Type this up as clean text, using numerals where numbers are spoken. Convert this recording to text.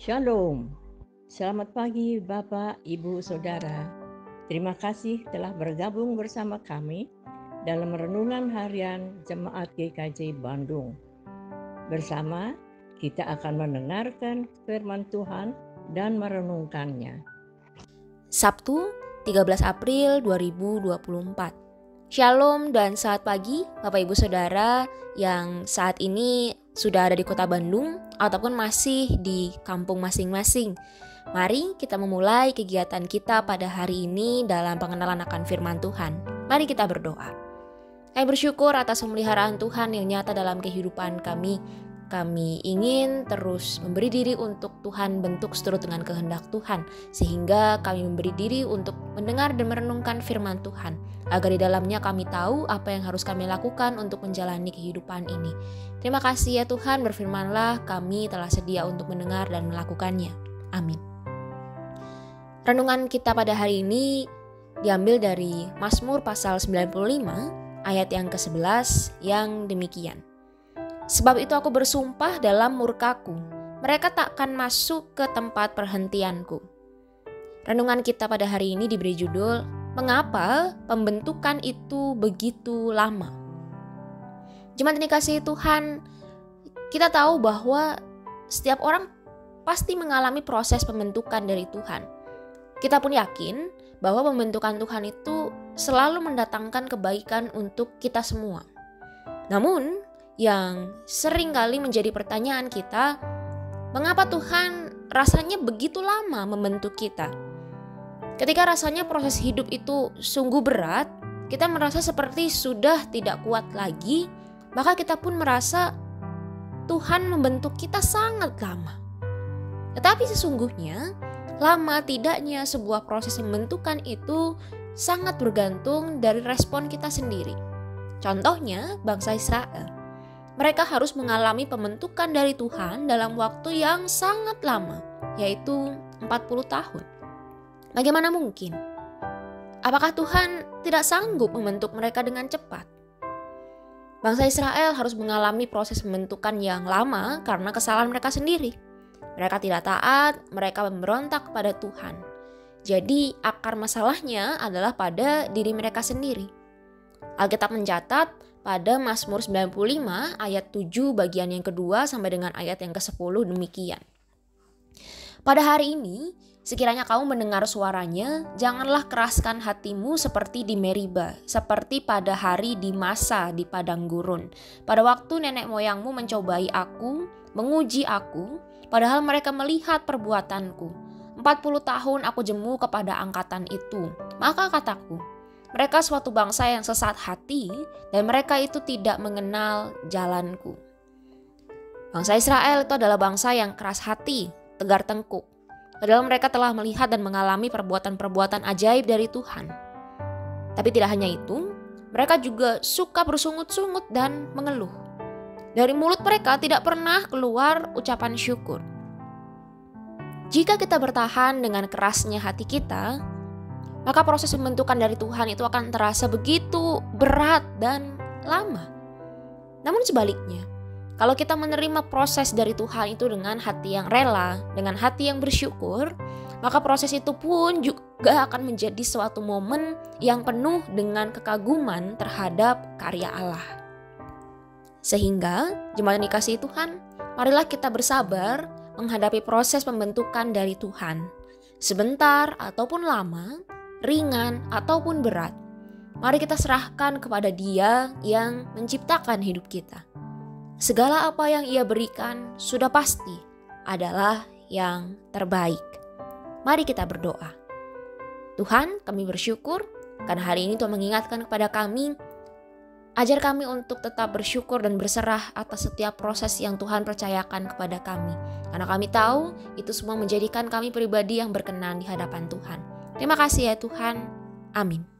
Shalom. Selamat pagi Bapak, Ibu, Saudara. Terima kasih telah bergabung bersama kami dalam renungan harian Jemaat GKJ Bandung. Bersama kita akan mendengarkan firman Tuhan dan merenungkannya. Sabtu 13 April 2024. Shalom dan selamat pagi Bapak Ibu Saudara yang saat ini sudah ada di kota Bandung ataupun masih di kampung masing-masing. Mari kita memulai kegiatan kita pada hari ini dalam pengenalan akan firman Tuhan. Mari kita berdoa. Kami bersyukur atas pemeliharaan Tuhan yang nyata dalam kehidupan kami. Kami ingin terus memberi diri untuk Tuhan bentuk seturut dengan kehendak Tuhan, sehingga kami memberi diri untuk mendengar dan merenungkan firman Tuhan, agar di dalamnya kami tahu apa yang harus kami lakukan untuk menjalani kehidupan ini. Terima kasih ya Tuhan, berfirmanlah, kami telah sedia untuk mendengar dan melakukannya. Amin. Renungan kita pada hari ini diambil dari Mazmur pasal 95 ayat yang ke-11 yang demikian. Sebab itu aku bersumpah dalam murkaku, mereka takkan masuk ke tempat perhentianku. Renungan kita pada hari ini diberi judul, Mengapa pembentukan itu begitu lama? Jemaat yang dikasihi Tuhan, kita tahu bahwa setiap orang pasti mengalami proses pembentukan dari Tuhan. Kita pun yakin bahwa pembentukan Tuhan itu selalu mendatangkan kebaikan untuk kita semua. Namun, yang sering kali menjadi pertanyaan kita, mengapa Tuhan rasanya begitu lama membentuk kita? Ketika rasanya proses hidup itu sungguh berat, kita merasa seperti sudah tidak kuat lagi, maka kita pun merasa Tuhan membentuk kita sangat lama. Tetapi sesungguhnya, lama tidaknya sebuah proses pembentukan itu sangat bergantung dari respon kita sendiri. Contohnya, bangsa Israel. Mereka harus mengalami pembentukan dari Tuhan dalam waktu yang sangat lama, yaitu 40 tahun. Bagaimana mungkin? Apakah Tuhan tidak sanggup membentuk mereka dengan cepat? Bangsa Israel harus mengalami proses pembentukan yang lama karena kesalahan mereka sendiri. Mereka tidak taat, mereka memberontak kepada Tuhan. Jadi akar masalahnya adalah pada diri mereka sendiri. Alkitab mencatat pada Mazmur 95 ayat 7 bagian yang kedua sampai dengan ayat yang ke-10 demikian. Pada hari ini, sekiranya kamu mendengar suaranya, janganlah keraskan hatimu seperti di Meriba, seperti pada hari di Masa di padang gurun. Pada waktu nenek moyangmu mencobai aku, menguji aku, padahal mereka melihat perbuatanku. 40 tahun aku jemu kepada angkatan itu. Maka kataku, mereka suatu bangsa yang sesat hati dan mereka itu tidak mengenal jalanku. Bangsa Israel itu adalah bangsa yang keras hati, tegar tengkuk. Padahal mereka telah melihat dan mengalami perbuatan-perbuatan ajaib dari Tuhan. Tapi tidak hanya itu, mereka juga suka bersungut-sungut dan mengeluh. Dari mulut mereka tidak pernah keluar ucapan syukur. Jika kita bertahan dengan kerasnya hati kita, maka proses pembentukan dari Tuhan itu akan terasa begitu berat dan lama. Namun sebaliknya, kalau kita menerima proses dari Tuhan itu dengan hati yang rela, dengan hati yang bersyukur, maka proses itu pun juga akan menjadi suatu momen yang penuh dengan kekaguman terhadap karya Allah. Sehingga, jemaat yang dikasihi Tuhan, marilah kita bersabar menghadapi proses pembentukan dari Tuhan. Sebentar ataupun lama, ringan ataupun berat, mari kita serahkan kepada Dia yang menciptakan hidup kita. Segala apa yang Ia berikan sudah pasti adalah yang terbaik. Mari kita berdoa. Tuhan, kami bersyukur karena hari ini Tuhan mengingatkan kepada kami, ajar kami untuk tetap bersyukur dan berserah atas setiap proses yang Tuhan percayakan kepada kami. Karena kami tahu itu semua menjadikan kami pribadi yang berkenan di hadapan Tuhan. Terima kasih ya Tuhan. Amin.